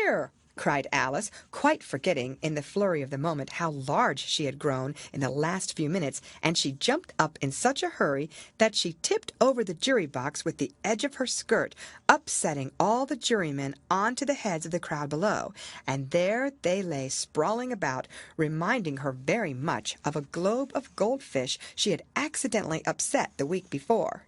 here!" cried Alice, quite forgetting in the flurry of the moment how large she had grown in the last few minutes, and she jumped up in such a hurry that she tipped over the jury box with the edge of her skirt, upsetting all the jurymen onto the heads of the crowd below, and there they lay sprawling about, reminding her very much of a globe of goldfish she had accidentally upset the week before.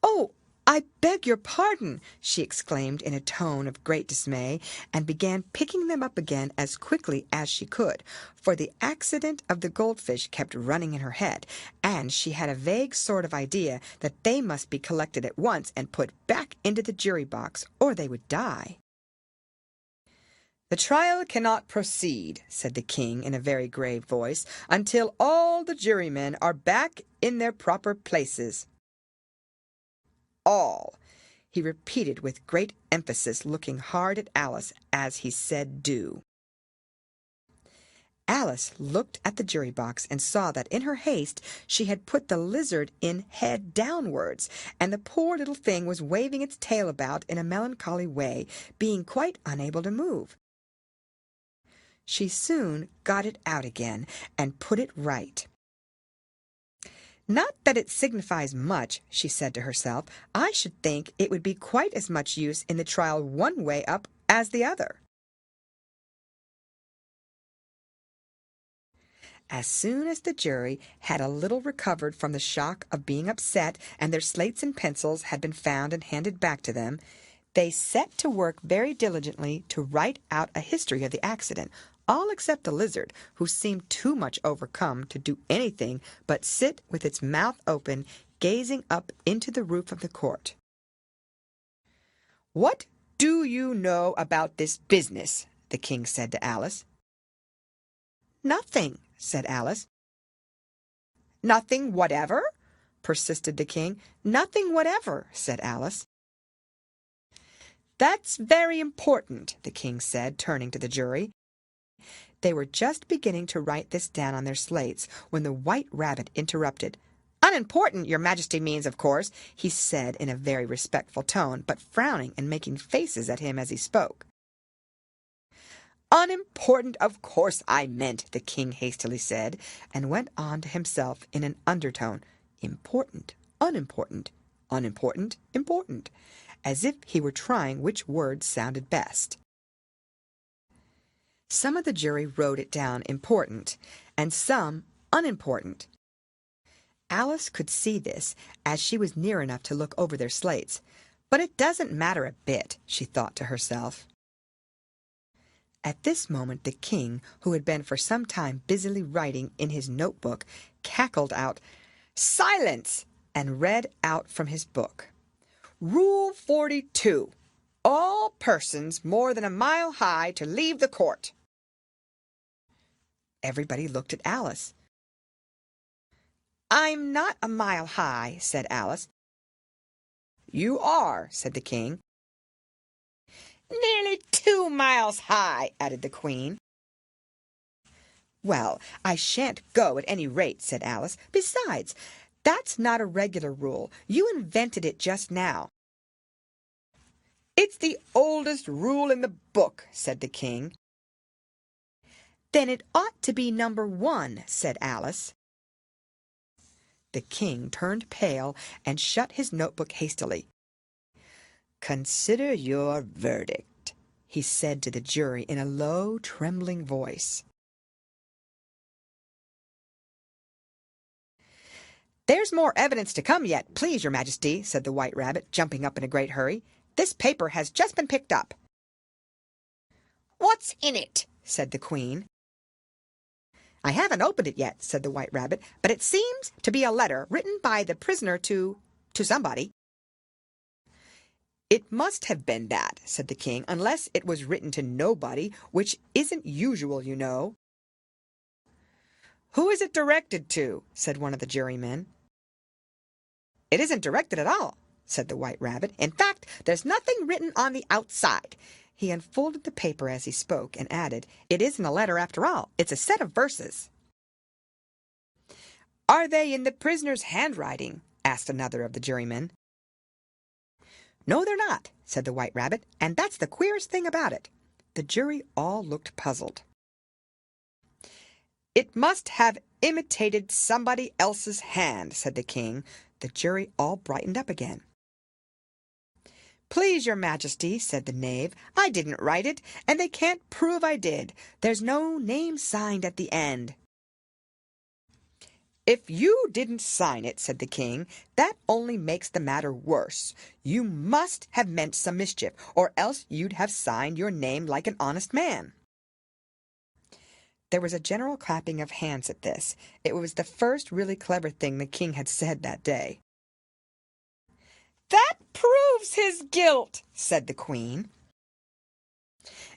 "Oh, I beg your pardon!" she exclaimed in a tone of great dismay, and began picking them up again as quickly as she could, for the accident of the goldfish kept running in her head, and she had a vague sort of idea that they must be collected at once and put back into the jury box, or they would die. "The trial cannot proceed," said the king in a very grave voice, "until all the jurymen are back in their proper places." "All," he repeated with great emphasis, looking hard at Alice as he said "do." Alice looked at the jury box and saw that in her haste she had put the lizard in head downwards, and the poor little thing was waving its tail about in a melancholy way, being quite unable to move. She soon got it out again and put it right. "Not that it signifies much," she said to herself. "I should think it would be quite as much use in the trial one way up as the other." As soon as the jury had a little recovered from the shock of being upset, and their slates and pencils had been found and handed back to them, they set to work very diligently to write out a history of the accident, all except the lizard, who seemed too much overcome to do anything but sit with its mouth open, gazing up into the roof of the court. "What do you know about this business?" the king said to Alice. "Nothing," said Alice. "Nothing whatever?" persisted the king. "Nothing whatever," said Alice. "That's very important," the king said, turning to the jury. They were just beginning to write this down on their slates when the White Rabbit interrupted. "Unimportant, your Majesty means, of course," he said in a very respectful tone, but frowning and making faces at him as he spoke. "Unimportant, of course I meant," the king hastily said, and went on to himself in an undertone, "important, unimportant, unimportant, important," as if he were trying which word sounded best. Some of the jury wrote it down important, and some unimportant. Alice could see this, as she was near enough to look over their slates. But it doesn't matter a bit, she thought to herself. At this moment the king, who had been for some time busily writing in his notebook, cackled out, "Silence!" and read out from his book. "Rule 42. All persons more than a mile high to leave the court." Everybody looked at Alice. "I'm not a mile high," said Alice. "You are," said the king. "Nearly 2 miles high," added the queen. "Well, I shan't go at any rate," said Alice. "Besides, that's not a regular rule. You invented it just now." "It's the oldest rule in the book," said the king. "Then it ought to be number 1, said Alice. The king turned pale and shut his notebook hastily. "Consider your verdict," he said to the jury in a low, trembling voice. "There's more evidence to come yet, please, your Majesty," said the White Rabbit, jumping up in a great hurry. "This paper has just been picked up." "What's in it?" said the Queen. "I haven't opened it yet," said the White Rabbit, "but it seems to be a letter written by the prisoner to somebody." "It must have been that," said the king, "unless it was written to nobody, which isn't usual, you know." "Who is it directed to?" said one of the jurymen. "It isn't directed at all," said the White Rabbit. "In fact, there's nothing written on the outside." He unfolded the paper as he spoke, and added, "It isn't a letter after all. It's a set of verses." "Are they in the prisoner's handwriting?" asked another of the jurymen. "No, they're not," said the White Rabbit, "and that's the queerest thing about it." The jury all looked puzzled. "It must have imitated somebody else's hand," said the king. The jury all brightened up again. "Please, your majesty," said the knave, "I didn't write it, and they can't prove I did. There's no name signed at the end." "If you didn't sign it," said the king, "that only makes the matter worse. You must have meant some mischief, or else you'd have signed your name like an honest man." There was a general clapping of hands at this. It was the first really clever thing the king had said that day. "That proves his guilt," said the queen.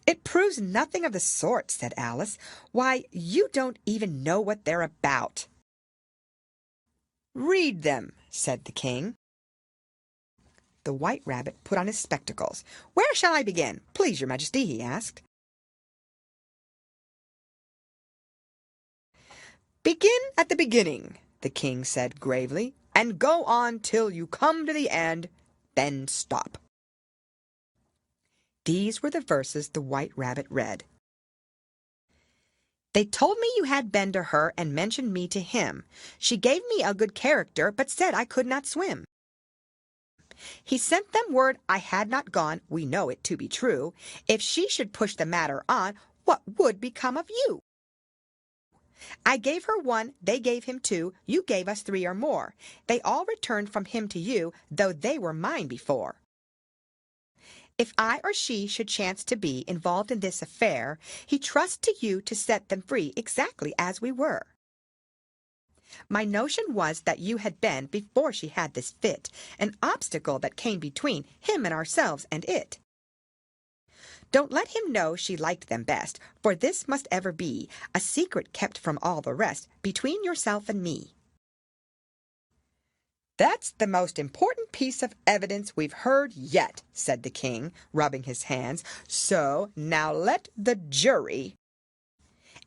"It proves nothing of the sort," said Alice. "Why, you don't even know what they're about." "Read them," said the king. The White Rabbit put on his spectacles. "Where shall I begin, please, your majesty?" he asked. "Begin at the beginning," the king said gravely, "and go on till you come to the end, then stop." These were the verses the White Rabbit read. "They told me you had been to her and mentioned me to him. She gave me a good character, but said I could not swim. He sent them word I had not gone, we know it to be true. If she should push the matter on, what would become of you? I gave her one, they gave him two, you gave us three or more. They all returned from him to you, though they were mine before. If I or she should chance to be involved in this affair, he trusts to you to set them free exactly as we were. My notion was that you had been, before she had this fit, an obstacle that came between him and ourselves and it. Don't let him know she liked them best, for this must ever be a secret kept from all the rest, between yourself and me." "That's the most important piece of evidence we've heard yet," said the king, rubbing his hands. "So now let the jury—"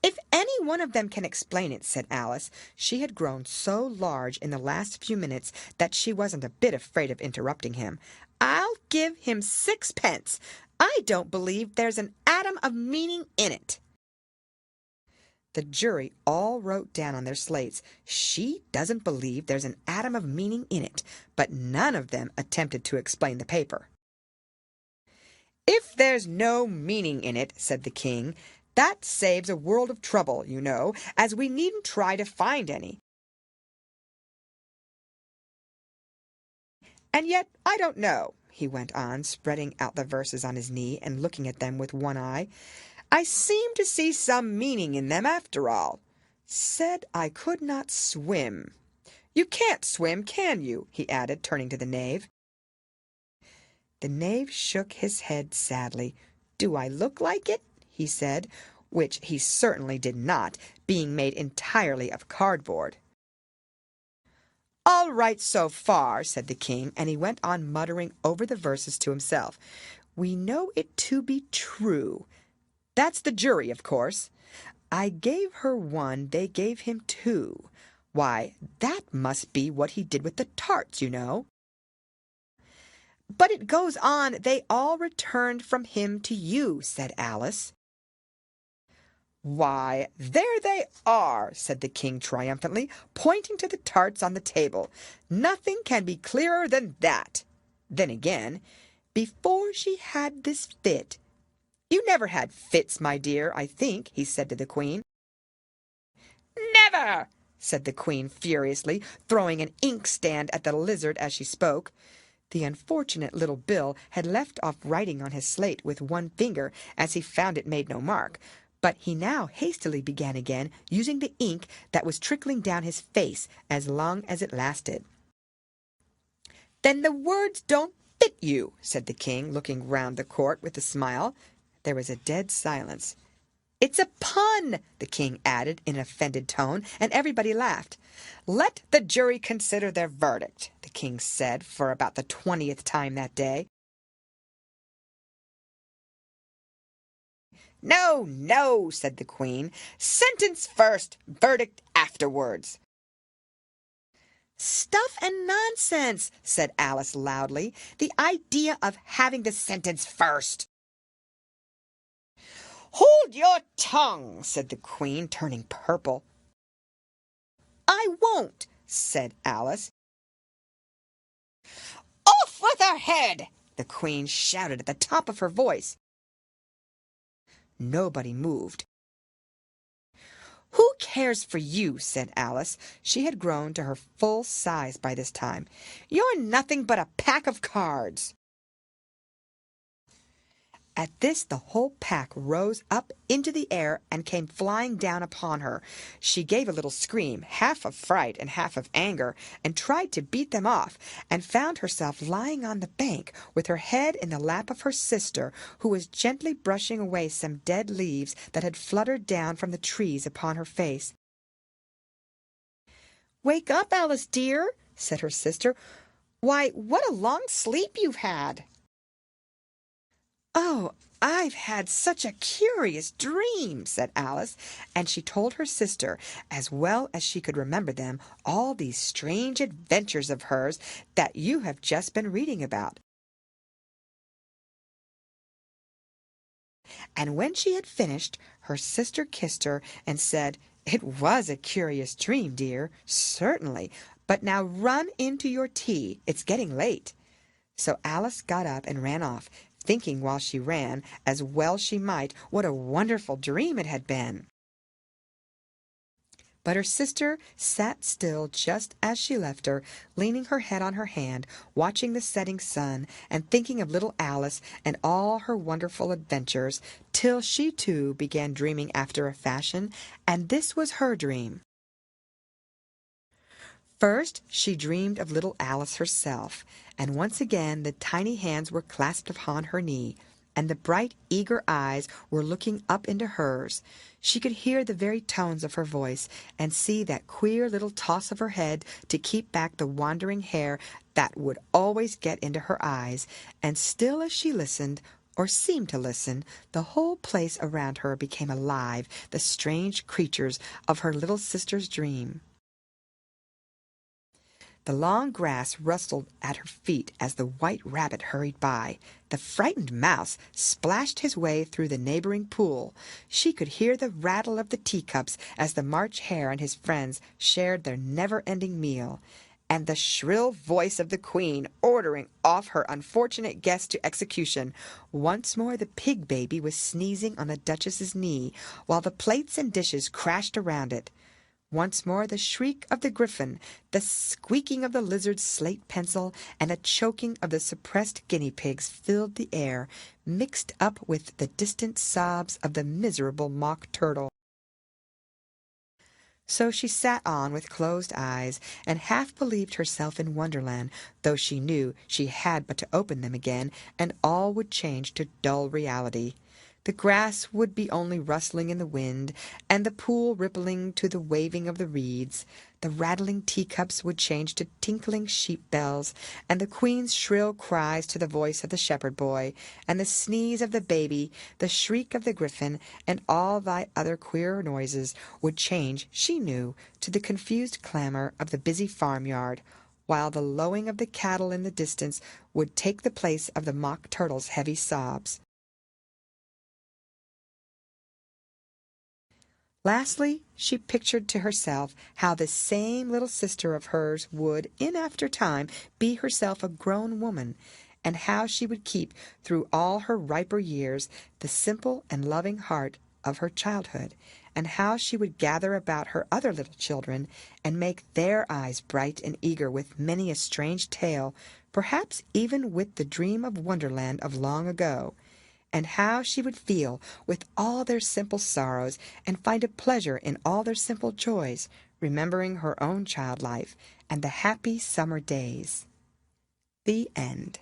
"If any one of them can explain it," said Alice. She had grown so large in the last few minutes that she wasn't a bit afraid of interrupting him. "I'll give him 6 pence. I don't believe there's an atom of meaning in it." The jury all wrote down on their slates, "She doesn't believe there's an atom of meaning in it," but none of them attempted to explain the paper. "If there's no meaning in it," said the king, "that saves a world of trouble, you know, as we needn't try to find any. And yet I don't know," he went on, spreading out the verses on his knee and looking at them with one eye. "I seem to see some meaning in them after all. Said I could not swim. You can't swim, can you?" he added, turning to the knave. The knave shook his head sadly. "Do I look like it?" he said, which he certainly did not, being made entirely of cardboard. "All right so far," said the king, and he went on muttering over the verses to himself. "We know it to be true. That's the jury, of course. I gave her one, they gave him two. Why, that must be what he did with the tarts, you know. But it goes on, they all returned from him to you," said Alice. "Why, there they are," said the king triumphantly, pointing to the tarts on the table. "Nothing can be clearer than that. Then again, before she had this fit—" "You never had fits, my dear, I think," he said to the queen. "Never!" said the queen furiously, throwing an inkstand at the lizard as she spoke. The unfortunate little Bill had left off writing on his slate with one finger, as he found it made no mark, but he now hastily began again, using the ink that was trickling down his face as long as it lasted. "Then the words don't fit you," said the king, looking round the court with a smile. There was a dead silence. "It's a pun," the king added in an offended tone, and everybody laughed. "Let the jury consider their verdict," the king said for about the 20th time that day. "No, no," said the queen. "Sentence first, verdict afterwards." Stuff and nonsense, said Alice loudly. The idea of having the sentence first. Hold your tongue, said the Queen, turning purple. I won't, said Alice. Off with her head, the Queen shouted at the top of her voice. Nobody moved. Who cares for you, said Alice. She had grown to her full size by this time. You're nothing but a pack of cards. At this the whole pack rose up into the air and came flying down upon her. She gave a little scream, half of fright and half of anger, and tried to beat them off, and found herself lying on the bank with her head in the lap of her sister, who was gently brushing away some dead leaves that had fluttered down from the trees upon her face. "Wake up, Alice dear," said her sister. "Why, what a long sleep you've had!" "Oh, I've had such a curious dream," said Alice, and she told her sister, as well as she could remember them, all these strange adventures of hers that you have just been reading about. And when she had finished, her sister kissed her and said, "It was a curious dream, dear, certainly, but now run into your tea. It's getting late." So Alice got up and ran off, thinking while she ran, as well she might, what a wonderful dream it had been. But her sister sat still just as she left her, leaning her head on her hand, watching the setting sun, and thinking of little Alice and all her wonderful adventures, till she too began dreaming after a fashion, and this was her dream. First she dreamed of little Alice herself, and once again the tiny hands were clasped upon her knee, and the bright, eager eyes were looking up into hers. She could hear the very tones of her voice, and see that queer little toss of her head to keep back the wandering hair that would always get into her eyes, and still as she listened, or seemed to listen, the whole place around her became alive, the strange creatures of her little sister's dream. The long grass rustled at her feet as the white rabbit hurried by. The frightened mouse splashed his way through the neighboring pool. She could hear the rattle of the teacups as the March Hare and his friends shared their never-ending meal, and the shrill voice of the Queen ordering off her unfortunate guest to execution. Once more the pig baby was sneezing on the Duchess's knee, while the plates and dishes crashed around it. Once more the shriek of the griffin, the squeaking of the lizard's slate pencil, and the choking of the suppressed guinea pigs filled the air, mixed up with the distant sobs of the miserable mock turtle. So she sat on with closed eyes, and half believed herself in Wonderland, though she knew she had but to open them again, and all would change to dull reality. The grass would be only rustling in the wind, and the pool rippling to the waving of the reeds. The rattling teacups would change to tinkling sheep bells, and the Queen's shrill cries to the voice of the shepherd boy, and the sneeze of the baby, the shriek of the griffin, and all thy other queer noises would change, she knew, to the confused clamor of the busy farmyard, while the lowing of the cattle in the distance would take the place of the mock turtle's heavy sobs. Lastly, she pictured to herself how this same little sister of hers would, in after time, be herself a grown woman, and how she would keep, through all her riper years, the simple and loving heart of her childhood, and how she would gather about her other little children, and make their eyes bright and eager with many a strange tale, perhaps even with the dream of Wonderland of long ago, and how she would feel with all their simple sorrows, and find a pleasure in all their simple joys, remembering her own child life and the happy summer days. The End.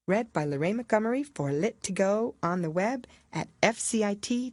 Read by Lorraine Montgomery for Lit to Go on the web at fcit.usf.edu.